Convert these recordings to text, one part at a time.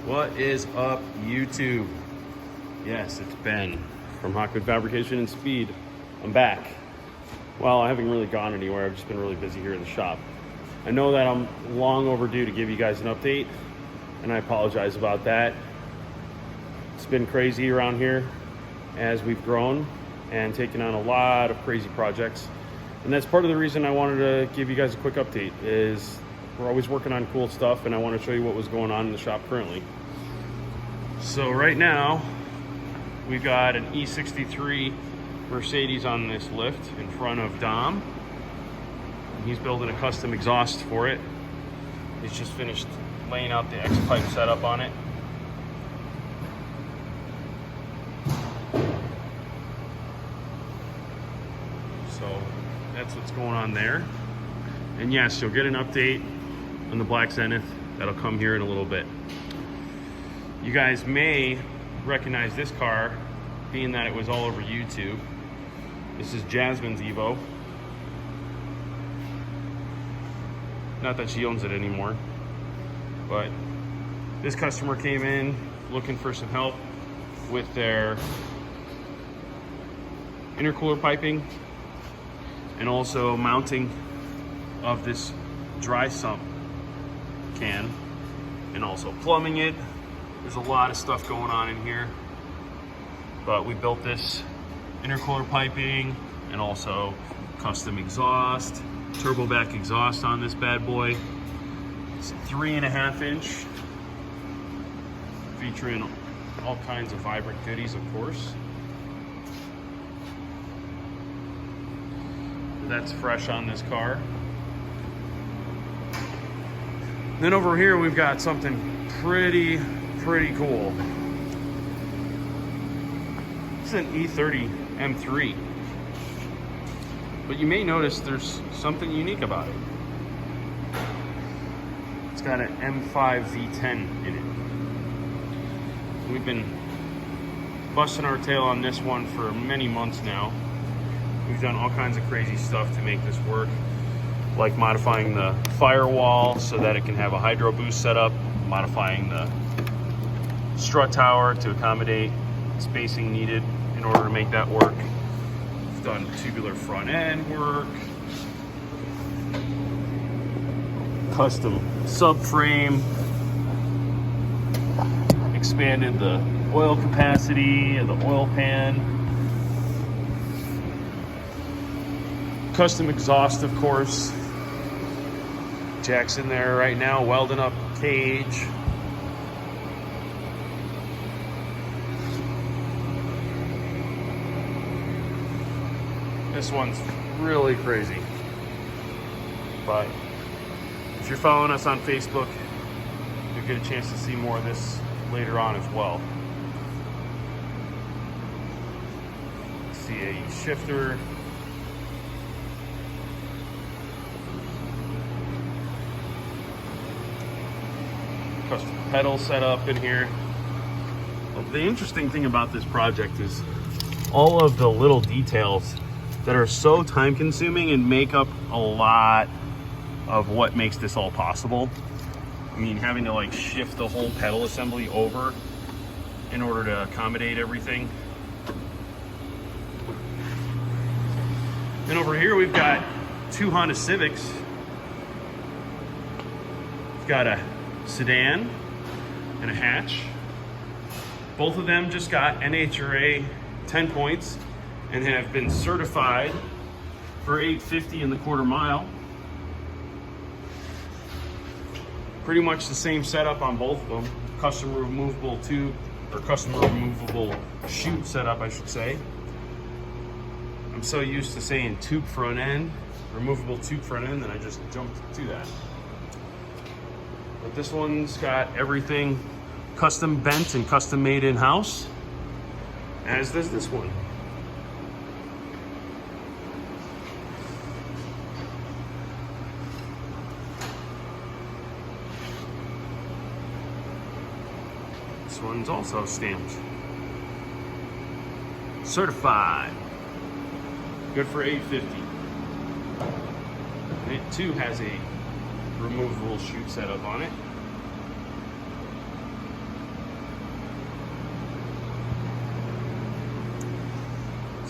What is up, YouTube? Yes, it's Ben from Hawkwood Fabrication and Speed. I'm back. Well, I haven't really gone anywhere. I've just been really busy here in the shop. I know that I'm long overdue to give you guys an update, and I apologize about that. It's been crazy around here as we've grown and taken on a lot of crazy projects. And that's part of the reason I wanted to give you guys a quick update is we're always working on cool stuff, and I want to show you what was going on in the shop currently. So right now, we've got an E63 Mercedes on this lift in front of Dom. He's building a custom exhaust for it. He's just finished laying out the X-pipe setup on it. So that's what's going on there. And yes, you'll get an update on the Black Zenith that'll come here in a little bit. You guys may recognize this car, being that it was all over YouTube. This is Jasmine's Evo. Not that she owns it anymore, but this customer came in looking for some help with their intercooler piping and also mounting of this dry sump can, and also plumbing it. There's a lot of stuff going on in here, but we built this intercooler piping and also custom exhaust, turbo back exhaust on this bad boy. It's 3.5 inch, featuring all kinds of vibrant goodies, of course. That's fresh on this car. Then over here we've got something pretty cool. It's an E30 M3. But you may notice there's something unique about it. It's got an M5 V10 in it. We've been busting our tail on this one for many months now. We've done all kinds of crazy stuff to make this work, like modifying the firewall so that it can have a hydro boost setup, modifying the strut tower to accommodate spacing needed in order to make that work. We've done tubular front end work, custom subframe, expanded the oil capacity of the oil pan, custom exhaust, of course. Jack's in there right now welding up cage. This one's really crazy, but if you're following us on Facebook, you'll get a chance to see more of this later on as well. CAE shifter, custom pedal setup in here. Well, the interesting thing about this project is all of the little details that are so time consuming and make up a lot of what makes this all possible. I mean, having to like shift the whole pedal assembly over in order to accommodate everything. Then over here we've got two Honda Civics. We've got a sedan and a hatch. Both of them just got NHRA 10 points and have been certified for 850 in the quarter mile. Pretty much the same setup on both of them. Custom removable tube, or custom removable chute setup, I should say. I'm so used to saying tube front end, removable tube front end, that I just jumped to that. But this one's got everything custom bent and custom made in-house, as does this one. This one's also stamped. Certified. Good for 850. And it too has a removable chute setup on it.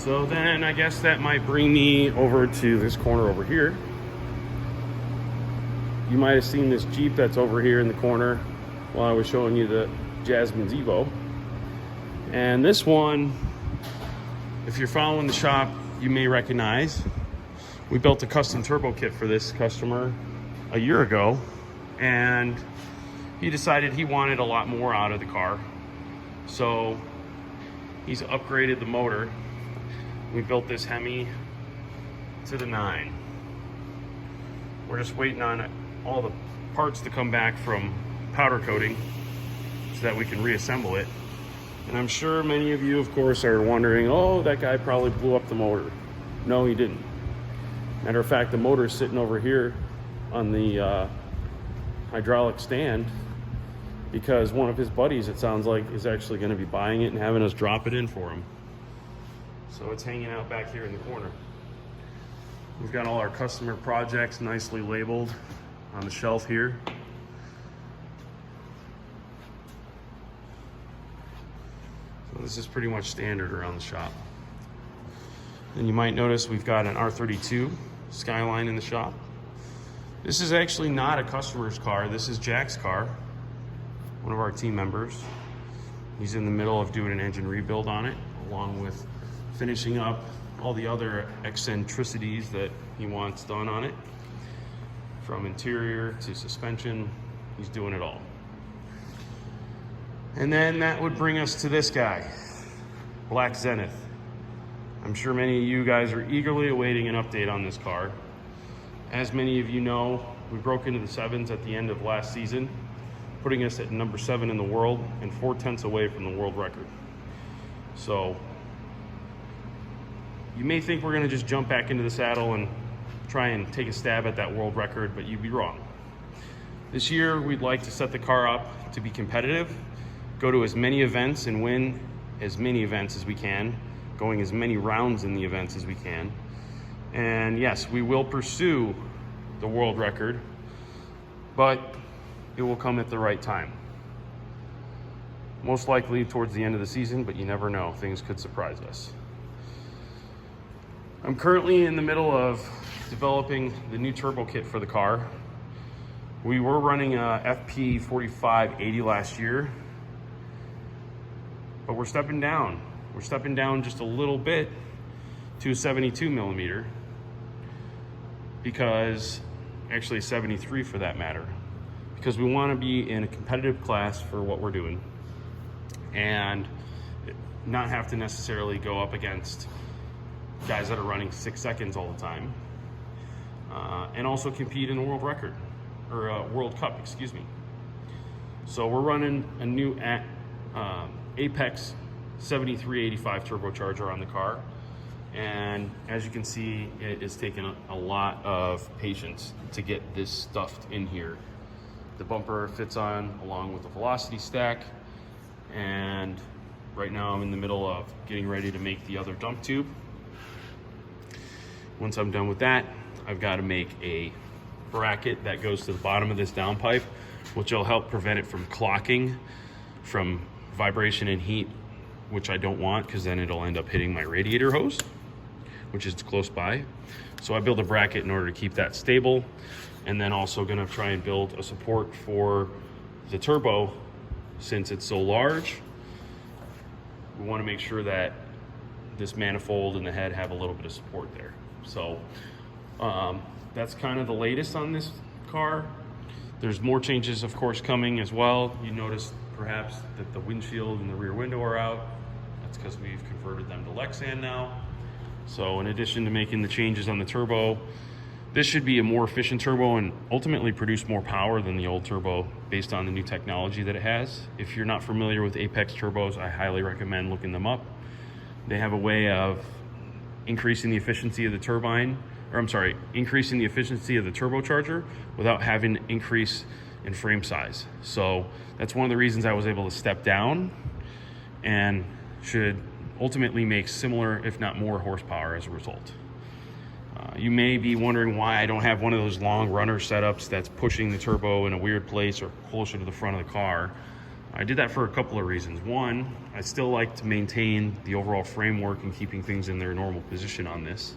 So then I guess that might bring me over to this corner over here. You might have seen this Jeep that's over here in the corner while I was showing you the Jasmine's Evo. And this one, if you're following the shop, you may recognize. We built a custom turbo kit for this customer a year ago, and he decided he wanted a lot more out of the car. So he's upgraded the motor. We built this Hemi to the 9. We're just waiting on all the parts to come back from powder coating so that we can reassemble it. And I'm sure many of you, of course, are wondering, oh, that guy probably blew up the motor. No, he didn't. Matter of fact, the motor's sitting over here on the hydraulic stand because one of his buddies, it sounds like, is actually going to be buying it and having us drop it in for him. So it's hanging out back here in the corner. We've got all our customer projects nicely labeled on the shelf here. So this is pretty much standard around the shop. Then you might notice we've got an R32 Skyline in the shop. This is actually not a customer's car. This is Jack's car, one of our team members. He's in the middle of doing an engine rebuild on it, along with finishing up all the other eccentricities that he wants done on it. From interior to suspension, he's doing it all. And then that would bring us to this guy, Black Zenith. I'm sure many of you guys are eagerly awaiting an update on this car. As many of you know, we broke into the 7s at the end of last season, putting us at number 7 in the world and 4/10 away from the world record. So you may think we're gonna just jump back into the saddle and try and take a stab at that world record, but you'd be wrong. This year, we'd like to set the car up to be competitive, go to as many events and win as many events as we can, going as many rounds in the events as we can. And yes, we will pursue the world record, but it will come at the right time. Most likely towards the end of the season, but you never know. Things could surprise us. I'm currently in the middle of developing the new turbo kit for the car. We were running a FP 4580 last year, but we're stepping down. We're stepping down just a little bit to a 72 millimeter, because actually 73 for that matter, because we want to be in a competitive class for what we're doing and not have to necessarily go up against guys that are running 6 seconds all the time, and also compete in the world record, or World Cup, excuse me. So we're running a new Apex 7385 turbocharger on the car, and as you can see, it has taken a lot of patience to get this stuffed in here. The bumper fits on along with the velocity stack, and right now I'm in the middle of getting ready to make the other dump tube. Once I'm done with that, I've got to make a bracket that goes to the bottom of this downpipe, which will help prevent it from clocking from vibration and heat, which I don't want, because then it'll end up hitting my radiator hose, which is close by. So I build a bracket in order to keep that stable, and then also gonna try and build a support for the turbo. Since it's so large, we wanna make sure that this manifold and the head have a little bit of support there. So that's kind of the latest on this car. There's more changes, of course, coming as well. You notice perhaps that the windshield and the rear window are out. That's because we've converted them to Lexan now. So in addition to making the changes on the turbo, this should be a more efficient turbo and ultimately produce more power than the old turbo based on the new technology that it has. If you're not familiar with Apex turbos, I highly recommend looking them up. They have a way of increasing the efficiency of the turbine, or I'm sorry, increasing the efficiency of the turbocharger without having an increase in frame size. So that's one of the reasons I was able to step down, and should ultimately make similar, if not more, horsepower as a result. You may be wondering why I don't have one of those long runner setups that's pushing the turbo in a weird place or closer to the front of the car. I did that for a couple of reasons. One, I still like to maintain the overall framework and keeping things in their normal position on this,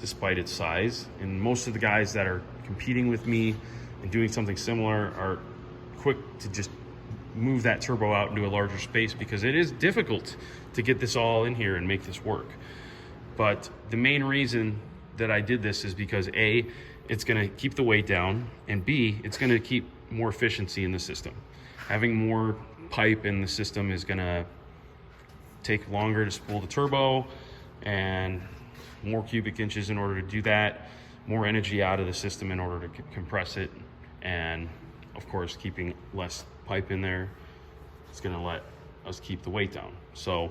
despite its size. And most of the guys that are competing with me and doing something similar are quick to just move that turbo out into a larger space, because it is difficult to get this all in here and make this work. But the main reason that I did this is because A, it's gonna keep the weight down, and B, it's gonna keep more efficiency in the system. Having more pipe in the system is gonna take longer to spool the turbo, and more cubic inches in order to do that, more energy out of the system in order to compress it, and of course keeping less pipe in there is gonna let us keep the weight down. So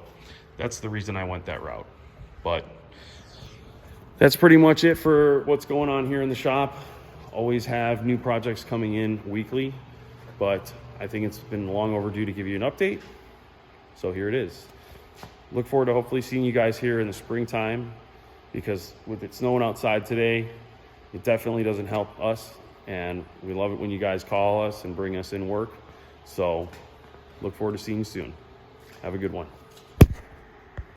that's the reason I went that route. But that's pretty much it for what's going on here in the shop. Always have new projects coming in weekly, but I think it's been long overdue to give you an update. So here it is. Look forward to hopefully seeing you guys here in the springtime, because with it snowing outside today, it definitely doesn't help us. And we love it when you guys call us and bring us in work. So look forward to seeing you soon. Have a good one.